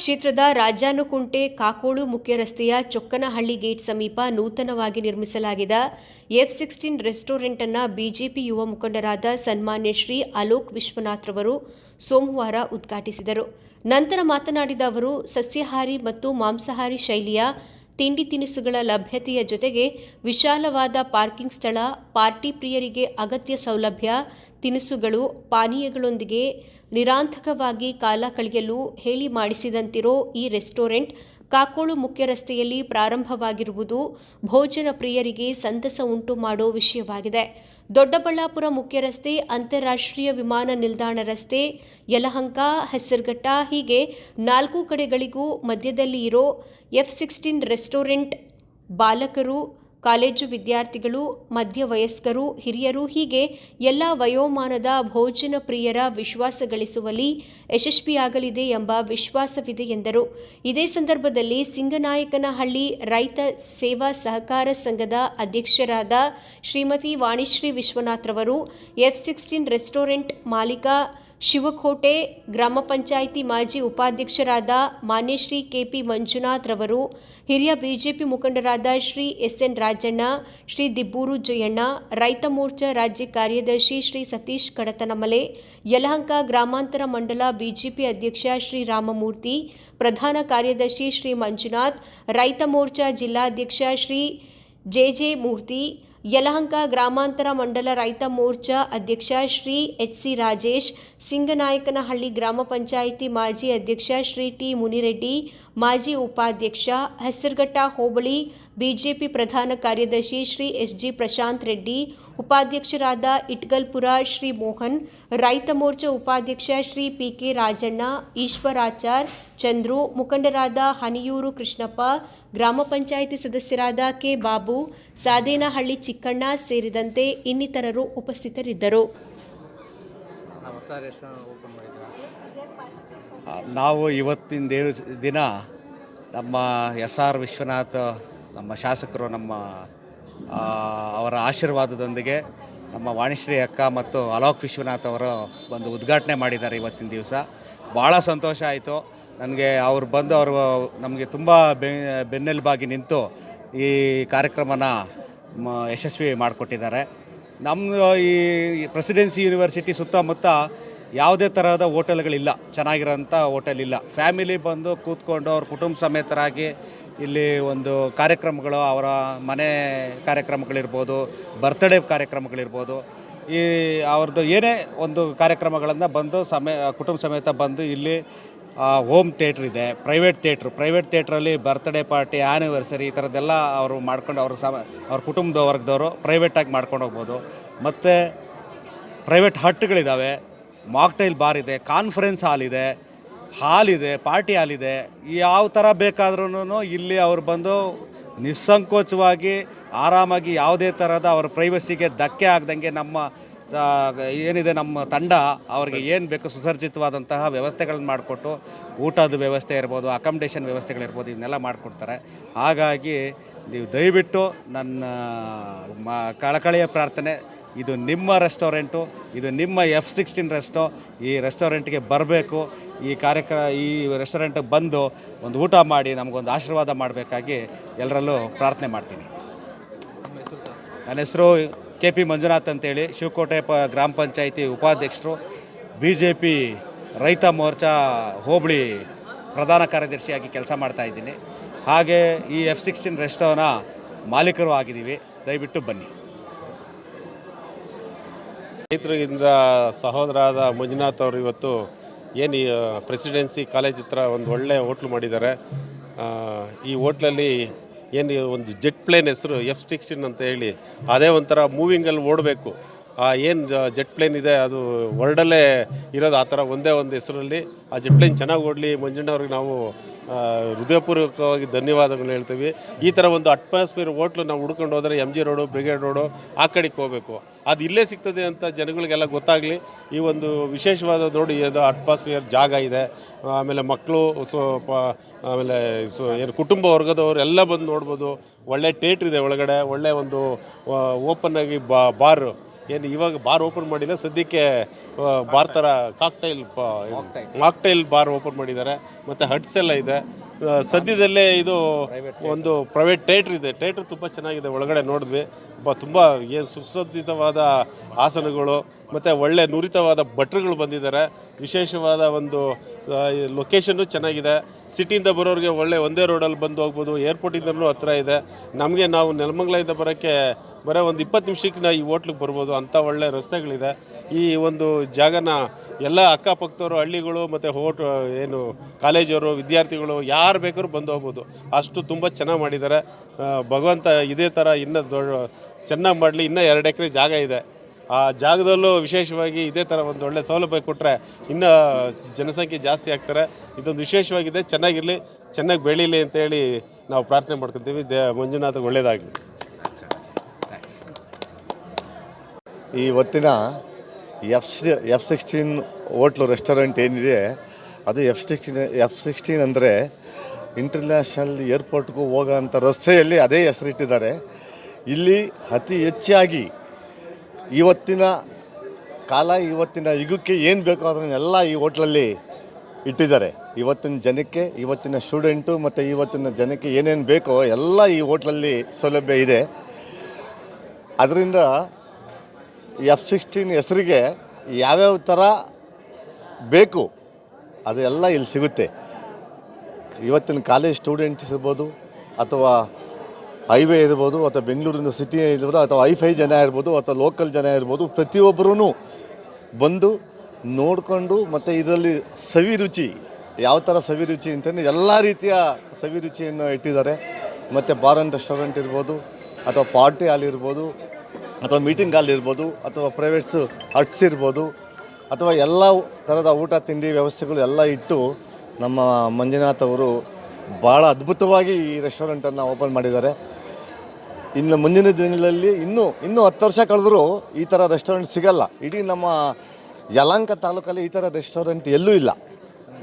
ಕ್ಷೇತ್ರದ ರಾಜಾನುಕುಂಟೆ ಕಾಕೋಳು ಮುಖ್ಯ ರಸ್ತೆಯ ಚೊಕ್ಕನಹಳ್ಳಿ ಗೇಟ್ ಸಮೀಪ ನೂತನವಾಗಿ ನಿರ್ಮಿಸಲಾಗಿದ್ದ F16 ರೆಸ್ಟೋರೆಂಟ್ ಅನ್ನು ಬಿಜೆಪಿ ಯುವ ಮುಖಂಡರಾದ ಸನ್ಮಾನ್ಯ ಶ್ರೀ ಅಲೋಕ್ ವಿಶ್ವನಾಥ್ ರವರು ಸೋಮವಾರ ಉದ್ಘಾಟಿಸಿದರು. ನಂತರ ಮಾತನಾಡಿದ ಅವರು, ಸಸ್ಯಾಹಾರಿ ಮತ್ತು ಮಾಂಸಾಹಾರಿ ಶೈಲಿಯ ತಿಂಡಿ ತಿನಿಸುಗಳ ಲಭ್ಯತೆಯ ಜೊತೆಗೆ ವಿಶಾಲವಾದ ಪಾರ್ಕಿಂಗ್ ಸ್ಥಳ, ಪಾರ್ಟಿ ಪ್ರಿಯರಿಗೆ ಅಗತ್ಯ ಸೌಲಭ್ಯ, ತಿನಿಸುಗಳು, ಪಾನೀಯಗಳೊಂದಿಗೆ ನಿರಾಂತಕವಾಗಿ ಕಾಲ ಕಳೆಯಲು ಹೇಳಿ ಮಾಡಿಸಿದಂತಿರೋ ಈ ರೆಸ್ಟೋರೆಂಟ್ ಕಾಕೋಳು ಮುಖ್ಯ ರಸ್ತೆಯಲ್ಲಿ ಪ್ರಾರಂಭವಾಗಿರುವುದು ಭೋಜನ ಪ್ರಿಯರಿಗೆ ಸಂತಸ ಉಂಟು ಮಾಡೋ ವಿಷಯವಾಗಿದೆ. ದೊಡ್ಡಬಳ್ಳಾಪುರ ಮುಖ್ಯ ರಸ್ತೆ, ಅಂತಾರಾಷ್ಟ್ರೀಯ ವಿಮಾನ ನಿಲ್ದಾಣ ರಸ್ತೆ, ಯಲಹಂಕ, ಹೆಸರಘಟ್ಟ ಹೀಗೆ 4 ಕಡೆಗಳಿಗೂ ಮಧ್ಯದಲ್ಲಿ ಇರೋ F16 ರೆಸ್ಟೋರೆಂಟ್ ಬಾಲಕರು, ಕಾಲೇಜು ವಿದ್ಯಾರ್ಥಿಗಳು, ಮಧ್ಯವಯಸ್ಕರು, ಹಿರಿಯರು ಹೀಗೆ ಎಲ್ಲ ವಯೋಮಾನದ ಭೋಜನ ಪ್ರಿಯರ ವಿಶ್ವಾಸ ಗಳಿಸುವಲ್ಲಿ ಯಶಸ್ವಿಯಾಗಲಿದೆ ಎಂಬ ವಿಶ್ವಾಸವಿದೆ ಎಂದರು. ಇದೇ ಸಂದರ್ಭದಲ್ಲಿ ಸಿಂಗನಾಯಕನಹಳ್ಳಿ ರೈತ ಸೇವಾ ಸಹಕಾರ ಸಂಘದ ಅಧ್ಯಕ್ಷರಾದ ಶ್ರೀಮತಿ ವಾಣಿಶ್ರೀ ವಿಶ್ವನಾಥ್ ರವರು, F16 ರೆಸ್ಟೋರೆಂಟ್ ಮಾಲೀಕ ಶಿವಕೋಟೆ, ಗ್ರಾಮ ಪಂಚಾಯಿತಿ ಮಾಜಿ ಉಪಾಧ್ಯಕ್ಷರಾದ ಮಾನ್ಯ ಶ್ರೀ ಕೆಪಿ ಮಂಜುನಾಥ್ ರವರು, ಹಿರಿಯ ಬಿಜೆಪಿ ಮುಖಂಡರಾದ ಶ್ರೀ ಎಸ್ಎನ್ ರಾಜಣ್ಣ, ಶ್ರೀ ದಿಬ್ಬೂರು ಜಯಣ್ಣ, ರೈತ ಮೋರ್ಚಾ ರಾಜ್ಯ ಕಾರ್ಯದರ್ಶಿ ಶ್ರೀ ಸತೀಶ್ ಕಡತನಮಲೆ, ಯಲಹಂಕ ಗ್ರಾಮಾಂತರ ಮಂಡಲ ಬಿಜೆಪಿ ಅಧ್ಯಕ್ಷ ಶ್ರೀ ರಾಮಮೂರ್ತಿ, ಪ್ರಧಾನ ಕಾರ್ಯದರ್ಶಿ ಶ್ರೀ ಮಂಜುನಾಥ್, ರೈತ ಮೋರ್ಚಾ ಜಿಲ್ಲಾಧ್ಯಕ್ಷ ಶ್ರೀ ಜೆ ಮೂರ್ತಿ, ಯಲಹಂಕ ಗ್ರಾಮಾಂತರ ಮಂಡಲ ರೈತ ಮೋರ್ಚಾ ಅಧ್ಯಕ್ಷ ಶ್ರೀ ಎಚ್.ಸಿ. ರಾಜೇಶ್, ಸಿಂಗನಾಯಕನಹಳ್ಳಿ ಗ್ರಾಮ ಪಂಚಾಯಿತಿ ಮಾಜಿ ಅಧ್ಯಕ್ಷ ಶ್ರೀ ಟಿ. ಮುನಿರೆಡ್ಡಿ, ಮಾಜಿ ಉಪಾಧ್ಯಕ್ಷ, ಹೆಸರಘಟ್ಟ ಹೋಬಳಿ ಬಿಜೆಪಿ ಪ್ರಧಾನ ಕಾರ್ಯದರ್ಶಿ ಶ್ರೀ ಎಸ್.ಜಿ. ಪ್ರಶಾಂತ್ ರೆಡ್ಡಿ, ಉಪಾಧ್ಯಕ್ಷರಾದ ಇಟ್ಗಲ್ಪುರ ಶ್ರೀ ಮೋಹನ್, ರೈತ ಮೋರ್ಚಾ ಉಪಾಧ್ಯಕ್ಷ ಶ್ರೀ ಪಿ.ಕೆ. ರಾಜಣ್ಣ, ಈಶ್ವರಾಚಾರ್, ಚಂದ್ರು, ಮುಖಂಡರಾದ ಹನಿಯೂರು ಕೃಷ್ಣಪ್ಪ, ಗ್ರಾಮ ಪಂಚಾಯಿತಿ ಸದಸ್ಯರಾದ ಕೆ. ಬಾಬು, ಸಾದೇನಹಳ್ಳಿ ಚಿಕ್ಕಣ್ಣ ಸೇರಿದಂತೆ ಇನ್ನಿತರರು ಉಪಸ್ಥಿತರಿದ್ದರು. ನಾವು ಇವತ್ತಿನ ದಿನ ನಮ್ಮ SR ವಿಶ್ವನಾಥ್ ನಮ್ಮ ಶಾಸಕರು ಅವರ ಆಶೀರ್ವಾದದೊಂದಿಗೆ ನಮ್ಮ ವಾಣಿಶ್ರೀ ಅಕ್ಕ ಮತ್ತು ಅಲೋಕ್ ವಿಶ್ವನಾಥ್ ಅವರು ಬಂದು ಉದ್ಘಾಟನೆ ಮಾಡಿದ್ದಾರೆ. ಇವತ್ತಿನ ದಿವಸ ಭಾಳ ಸಂತೋಷ ಆಯಿತು ನನಗೆ. ಅವರು ಬಂದು ನಮಗೆ ತುಂಬ ಬೆನ್ನೆಲುಬಾಗಿ ನಿಂತು ಈ ಕಾರ್ಯಕ್ರಮನ ಯಶಸ್ವಿ ಮಾಡಿಕೊಟ್ಟಿದ್ದಾರೆ. ನಮ್ಮ ಈ ಪ್ರೆಸಿಡೆನ್ಸಿ ಯೂನಿವರ್ಸಿಟಿ ಸುತ್ತಮುತ್ತ ಯಾವುದೇ ತರಹದ ಹೋಟೆಲ್ಗಳಿಲ್ಲ, ಚೆನ್ನಾಗಿರೋಂಥ ಹೋಟೆಲ್ ಇಲ್ಲ. ಫ್ಯಾಮಿಲಿ ಬಂದು ಕೂತ್ಕೊಂಡು ಅವ್ರ ಕುಟುಂಬ ಸಮೇತರಾಗಿ ಇಲ್ಲಿ ಒಂದು ಕಾರ್ಯಕ್ರಮಗಳು, ಅವರ ಮನೆ ಕಾರ್ಯಕ್ರಮಗಳಿರ್ಬೋದು, ಬರ್ತ್ಡೇ ಕಾರ್ಯಕ್ರಮಗಳಿರ್ಬೋದು, ಈ ಅವ್ರದ್ದು ಏನೇ ಒಂದು ಕಾರ್ಯಕ್ರಮಗಳನ್ನು ಬಂದು ಕುಟುಂಬ ಸಮೇತ ಬಂದು ಇಲ್ಲಿ ಹೋಮ್ ಥಿಯೇಟ್ರ್ ಇದೆ, ಪ್ರೈವೇಟ್ ಥಿಯೇಟ್ರಲ್ಲಿ ಬರ್ತ್ಡೇ ಪಾರ್ಟಿ, ಆ್ಯನಿವರ್ಸರಿ ಈ ಥರದ್ದೆಲ್ಲ ಅವರು ಮಾಡ್ಕೊಂಡು ಅವ್ರ ಕುಟುಂಬದ ವರ್ಗದವರು ಪ್ರೈವೇಟಾಗಿ ಮಾಡ್ಕೊಂಡು ಹೋಗ್ಬೋದು. ಮತ್ತು ಪ್ರೈವೇಟ್ ಹಟ್ಗಳಿದ್ದಾವೆ, ಮಾಕ್ಟೈಲ್ ಬಾರ್ ಇದೆ, ಕಾನ್ಫರೆನ್ಸ್ ಹಾಲ್ ಇದೆ, ಪಾರ್ಟಿ ಹಾಲ್ ಇದೆ. ಯಾವ ಥರ ಬೇಕಾದ್ರೂ ಇಲ್ಲಿ ಅವ್ರು ಬಂದು ನಿಸ್ಸಂಕೋಚವಾಗಿ ಆರಾಮಾಗಿ ಯಾವುದೇ ಥರದ ಅವ್ರ ಪ್ರೈವಸಿಗೆ ಧಕ್ಕೆ ಆಗದಂಗೆ ನಮ್ಮ ತಂಡ ಅವ್ರಿಗೆ ಏನು ಬೇಕು ಸುಸರ್ಜಿತವಾದಂತಹ ವ್ಯವಸ್ಥೆಗಳನ್ನ ಮಾಡಿಕೊಟ್ಟು, ಊಟದ ವ್ಯವಸ್ಥೆ ಇರ್ಬೋದು, ಅಕಾಮಿಡೇಷನ್ ವ್ಯವಸ್ಥೆಗಳಿರ್ಬೋದು, ಇವನ್ನೆಲ್ಲ ಮಾಡಿಕೊಡ್ತಾರೆ. ಹಾಗಾಗಿ ನೀವು ದಯವಿಟ್ಟು ನನ್ನ ಕಳಕಳಿಯ ಪ್ರಾರ್ಥನೆ, ಇದು ನಿಮ್ಮ ರೆಸ್ಟೋರೆಂಟು, ಇದು ನಿಮ್ಮ F16 ಈ ರೆಸ್ಟೋರೆಂಟ್ಗೆ ಬರಬೇಕು. ಈ ರೆಸ್ಟೋರೆಂಟ್ಗೆ ಬಂದು ಒಂದು ಊಟ ಮಾಡಿ ನಮಗೊಂದು ಆಶೀರ್ವಾದ ಮಾಡಬೇಕಾಗಿ ಎಲ್ಲರಲ್ಲೂ ಪ್ರಾರ್ಥನೆ ಮಾಡ್ತೀನಿ. ನನ್ನ ಹೆಸರು KP ಮಂಜುನಾಥ್ ಅಂತೇಳಿ, ಶಿವಕೋಟೆ ಗ್ರಾಮ ಪಂಚಾಯಿತಿ ಉಪಾಧ್ಯಕ್ಷರು, BJP ರೈತ ಮೋರ್ಚಾ ಹೋಬಳಿ ಪ್ರಧಾನ ಕಾರ್ಯದರ್ಶಿಯಾಗಿ ಕೆಲಸ ಮಾಡ್ತಾಯಿದ್ದೀನಿ. ಹಾಗೆ ಈ F16 ರೆಸ್ಟೋನ ಮಾಲೀಕರು ಆಗಿದ್ದೀವಿ. ದಯವಿಟ್ಟು ಬನ್ನಿ. ರೈತರಿಂದ ಸಹೋದರಾದ ಮಂಜುನಾಥ್ ಅವರು ಇವತ್ತು ಏನು ಈ ಪ್ರೆಸಿಡೆನ್ಸಿ ಕಾಲೇಜ್ ಹತ್ರ ಒಂದು ಒಳ್ಳೆ ಹೋಟ್ಲು ಮಾಡಿದ್ದಾರೆ. ಈ ಹೋಟ್ಲಲ್ಲಿ ಏನು ಒಂದು ಜೆಟ್ ಪ್ಲೇನ್ ಹೆಸರು F16 ಅಂತ ಹೇಳಿ, ಅದೇ ಒಂಥರ ಮೂವಿಂಗಲ್ಲಿ ಓಡಬೇಕು. ಏನು ಜೆಟ್ ಪ್ಲೇನ್ ಇದೆ ಅದು ವರ್ಲ್ಡಲ್ಲೇ ಇರೋದು, ಆ ಥರ ಒಂದೇ ಒಂದು ಹೆಸರಲ್ಲಿ ಆ ಜೆಟ್ ಪ್ಲೇನ್ ಚೆನ್ನಾಗಿ ಓಡಲಿ. ಮಂಜಣ್ಣವ್ರಿಗೆ ನಾವು ಹೃದಯಪೂರ್ವಕವಾಗಿ ಧನ್ಯವಾದಗಳು ಹೇಳ್ತೀವಿ. ಈ ಥರ ಒಂದು ಅಟ್ಮಾಸ್ಫಿಯರ್ ಹೋಟ್ಲು ನಾವು ಹುಡ್ಕೊಂಡು ಹೋದರೆ MG ರೋಡು, ಬ್ರಿಗೇಡ್ ರೋಡು ಆ ಕಡೆಗೆ ಹೋಗಬೇಕು. ಅದು ಇಲ್ಲೇ ಸಿಗ್ತದೆ ಅಂತ ಜನಗಳಿಗೆಲ್ಲ ಗೊತ್ತಾಗಲಿ. ಈ ಒಂದು ವಿಶೇಷವಾದ ನೋಡಿ ಅದು ಅಟ್ಮಾಸ್ಫಿಯರ್ ಜಾಗ ಇದೆ. ಆಮೇಲೆ ಮಕ್ಕಳು ಆಮೇಲೆ ಏನು ಕುಟುಂಬ ವರ್ಗದವರು ಎಲ್ಲ ಬಂದು ನೋಡ್ಬೋದು. ಒಳ್ಳೆ ಥಿಯೇಟ್ರ್ ಇದೆ ಒಳಗಡೆ, ಒಳ್ಳೆ ಒಂದು ಓಪನ್ ಆಗಿ ಬಾರು ಏನು ಇವಾಗ ಬಾರ್ ಓಪನ್ ಮಾಡಿಲ್ಲ ಸದ್ಯಕ್ಕೆ, ಬಾರ್ ಥರ ಮಾಕ್ಟೈಲ್ ಬಾರ್ ಓಪನ್ ಮಾಡಿದ್ದಾರೆ, ಮತ್ತು ಹಟ್ಸ್ ಎಲ್ಲ ಇದೆ. ಸದ್ಯದಲ್ಲೇ ಇದು ಒಂದು ಪ್ರೈವೇಟ್ ಥಿಯೇಟ್ರ್ ಇದೆ. ಥಿಯೇಟ್ರ್ ತುಂಬ ಚೆನ್ನಾಗಿದೆ, ಒಳಗಡೆ ನೋಡಿದ್ವಿ. ತುಂಬ ಏನು ಸುಸಜ್ಜಿತವಾದ ಆಸನಗಳು ಮತ್ತು ಒಳ್ಳೆ ನುರಿತವಾದ ಭಟ್ರುಗಳು ಬಂದಿದ್ದಾರೆ. ವಿಶೇಷವಾದ ಒಂದು ಲೊಕೇಶನ್ನು ಚೆನ್ನಾಗಿದೆ. ಸಿಟಿಯಿಂದ ಬರೋರಿಗೆ ಒಳ್ಳೆ ಒಂದೇ ರೋಡಲ್ಲಿ ಬಂದು ಹೋಗ್ಬೋದು. ಏರ್ಪೋರ್ಟಿಂದಲೂ ಹತ್ರ ಇದೆ. ನಮಗೆ ನಾವು ನೆಲಮಂಗಲದಿಂದ ಬರೋಕ್ಕೆ ಬರೋ ಒಂದು 20 ನಿಮಿಷಕ್ಕೆ ಈ ಹೋಟ್ಲಿಗೆ ಬರ್ಬೋದು, ಅಂಥ ಒಳ್ಳೆ ರಸ್ತೆಗಳಿದೆ. ಈ ಒಂದು ಜಾಗನ ಎಲ್ಲ ಅಕ್ಕಪಕ್ಕದವರು, ಹಳ್ಳಿಗಳು ಮತ್ತು ಏನು ಕಾಲೇಜವರು, ವಿದ್ಯಾರ್ಥಿಗಳು ಯಾರು ಬೇಕಾದ್ರೂ ಬಂದು ಹೋಗ್ಬೋದು. ಅಷ್ಟು ತುಂಬ ಚೆನ್ನಾಗಿ ಮಾಡಿದ್ದಾರೆ. ಭಗವಂತ ಇದೇ ಥರ ಇನ್ನೂ ಚೆನ್ನಾಗಿ ಮಾಡಲಿ. ಇನ್ನೂ 2 ಎಕರೆ ಜಾಗ ಇದೆ. ಆ ಜಾಗದಲ್ಲೂ ವಿಶೇಷವಾಗಿ ಇದೇ ಥರ ಒಂದು ಒಳ್ಳೆ ಸೌಲಭ್ಯ ಕೊಟ್ಟರೆ ಇನ್ನೂ ಜನಸಂಖ್ಯೆ ಜಾಸ್ತಿ ಆಗ್ತಾರೆ. ಇದೊಂದು ವಿಶೇಷವಾಗಿದೆ. ಚೆನ್ನಾಗಿರಲಿ, ಚೆನ್ನಾಗಿ ಬೆಳೀಲಿ ಅಂತೇಳಿ ನಾವು ಪ್ರಾರ್ಥನೆ ಮಾಡ್ಕೊತೀವಿ. ಮಂಜುನಾಥ್ ಒಳ್ಳೆಯದಾಗಲಿ. ಈ ಹೊತ್ತಿನ F16 ಹೋಟ್ಲು ರೆಸ್ಟೋರೆಂಟ್ ಏನಿದೆ ಅದು F16 ಅಂದರೆ ಇಂಟರ್ನ್ಯಾಷನಲ್ ಏರ್ಪೋರ್ಟ್ಗೂ ಹೋಗೋಂಥ ರಸ್ತೆಯಲ್ಲಿ ಅದೇ ಹೆಸರಿಟ್ಟಿದ್ದಾರೆ. ಇಲ್ಲಿ ಅತಿ ಹೆಚ್ಚಾಗಿ ಇವತ್ತಿನ ಕಾಲ, ಇವತ್ತಿನ ಯುಗಕ್ಕೆ ಏನು ಬೇಕೋ ಅದನ್ನೆಲ್ಲ ಈ ಹೋಟ್ಲಲ್ಲಿ ಇಟ್ಟಿದ್ದಾರೆ. ಇವತ್ತಿನ ಜನಕ್ಕೆ, ಇವತ್ತಿನ ಸ್ಟೂಡೆಂಟು ಮತ್ತು ಇವತ್ತಿನ ಜನಕ್ಕೆ ಏನೇನು ಬೇಕೋ ಎಲ್ಲ ಈ ಹೋಟ್ಲಲ್ಲಿ ಸೌಲಭ್ಯ ಇದೆ. ಅದರಿಂದ F16 ಹೆಸರಿಗೆ ಯಾವ್ಯಾವ ಥರ ಬೇಕು ಅದೆಲ್ಲ ಇಲ್ಲಿ ಸಿಗುತ್ತೆ. ಇವತ್ತಿನ ಕಾಲೇಜ್ ಸ್ಟೂಡೆಂಟ್ಸ್ ಇರ್ಬೋದು, ಅಥವಾ ಹೈವೇ ಇರ್ಬೋದು, ಅಥವಾ ಬೆಂಗಳೂರಿನ ಸಿಟಿ ಇರ್ಬೋದು, ಅಥವಾ ಐಫೈ ಜನ ಇರ್ಬೋದು, ಅಥವಾ ಲೋಕಲ್ ಜನ ಇರ್ಬೋದು, ಪ್ರತಿಯೊಬ್ಬರೂ ಬಂದು ನೋಡಿಕೊಂಡು ಮತ್ತು ಇದರಲ್ಲಿ ಸವಿರುಚಿ, ಯಾವ ಥರ ಸವಿರುಚಿ ಅಂತಂದರೆ ಎಲ್ಲ ರೀತಿಯ ಸವಿರುಚಿಯನ್ನು ಇಟ್ಟಿದ್ದಾರೆ. ಮತ್ತು ಬಾರ್ ಆ್ಯಂಡ್ ರೆಸ್ಟೋರೆಂಟ್ ಇರ್ಬೋದು, ಅಥವಾ ಪಾರ್ಟಿ ಹಾಲ್ ಇರ್ಬೋದು, ಅಥವಾ ಮೀಟಿಂಗ್ ಹಾಲ್ ಇರ್ಬೋದು, ಅಥವಾ ಪ್ರೈವೇಟ್ಸು ಹಟ್ಸ್ ಇರ್ಬೋದು, ಅಥವಾ ಎಲ್ಲ ಥರದ ಊಟ ತಿಂಡಿ ವ್ಯವಸ್ಥೆಗಳು ಎಲ್ಲ ಇಟ್ಟು ನಮ್ಮ ಮಂಜುನಾಥ್ ಅವರು ಭಾಳ ಅದ್ಭುತವಾಗಿ ಈ ರೆಸ್ಟೋರೆಂಟನ್ನು ಓಪನ್ ಮಾಡಿದ್ದಾರೆ. ಇನ್ನು ಮುಂದಿನ ದಿನಗಳಲ್ಲಿ ಇನ್ನೂ 10 ವರ್ಷ ಕಳೆದರೂ ಈ ಥರ ರೆಸ್ಟೋರೆಂಟ್ ಸಿಗಲ್ಲ. ಇಡೀ ನಮ್ಮ ಯಲಹಂಕ ತಾಲೂಕಲ್ಲಿ ಈ ಥರ ರೆಸ್ಟೋರೆಂಟ್ ಎಲ್ಲೂ ಇಲ್ಲ.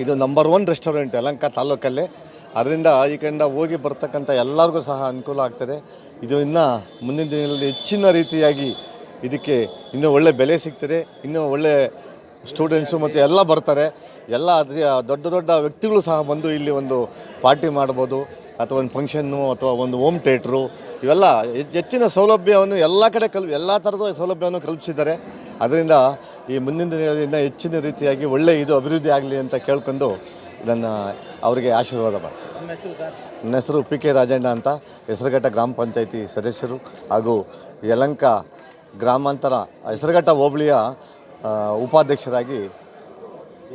ಇದು ನಂಬರ್ 1 ರೆಸ್ಟೋರೆಂಟ್ ಯಲಹಂಕ ತಾಲೂಕಲ್ಲೇ. ಅದರಿಂದ ಈ ಕಡೆಯಿಂದ ಹೋಗಿ ಬರ್ತಕ್ಕಂಥ ಎಲ್ಲರಿಗೂ ಸಹ ಅನುಕೂಲ ಆಗ್ತದೆ. ಇದು ಇನ್ನು ಮುಂದಿನ ದಿನಗಳಲ್ಲಿ ಹೆಚ್ಚಿನ ರೀತಿಯಾಗಿ ಇದಕ್ಕೆ ಇನ್ನೂ ಒಳ್ಳೆ ಬೆಲೆ ಸಿಗ್ತದೆ. ಇನ್ನೂ ಒಳ್ಳೆ ಸ್ಟೂಡೆಂಟ್ಸು ಮತ್ತು ಎಲ್ಲ ಬರ್ತಾರೆ. ಎಲ್ಲ ದೊಡ್ಡ ದೊಡ್ಡ ವ್ಯಕ್ತಿಗಳು ಸಹ ಬಂದು ಇಲ್ಲಿ ಒಂದು ಪಾರ್ಟಿ ಮಾಡ್ಬೋದು, ಅಥವಾ ಒಂದು ಫಂಕ್ಷನ್ನು, ಅಥವಾ ಒಂದು ಹೋಮ್ ಥಿಯೇಟ್ರು, ಇವೆಲ್ಲ ಹೆಚ್ಚಿನ ಸೌಲಭ್ಯವನ್ನು ಎಲ್ಲ ಕಡೆ ಎಲ್ಲ ಥರದ ಸೌಲಭ್ಯವನ್ನು ಕಲ್ಪಿಸಿದ್ದಾರೆ. ಅದರಿಂದ ಈ ಮುಂದಿನ ದಿನಗಳಿಂದ ಹೆಚ್ಚಿನ ರೀತಿಯಾಗಿ ಒಳ್ಳೆ ಇದು ಅಭಿವೃದ್ಧಿ ಆಗಲಿ ಅಂತ ಕೇಳ್ಕೊಂಡು ನನ್ನ ಅವರಿಗೆ ಆಶೀರ್ವಾದ ಮಾಡಿ. ನನ್ನ ಹೆಸರು PK ರಾಜಣ್ಣ ಅಂತ, ಹೆಸರುಘಟ್ಟ ಗ್ರಾಮ ಪಂಚಾಯಿತಿ ಸದಸ್ಯರು ಹಾಗೂ ಯಲಹಂಕ ಗ್ರಾಮಾಂತರ ಹೆಸರುಘಟ್ಟ ಹೋಬಳಿಯ ಉಪಾಧ್ಯಕ್ಷರಾಗಿ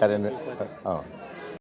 ಕಾರ್ಯ.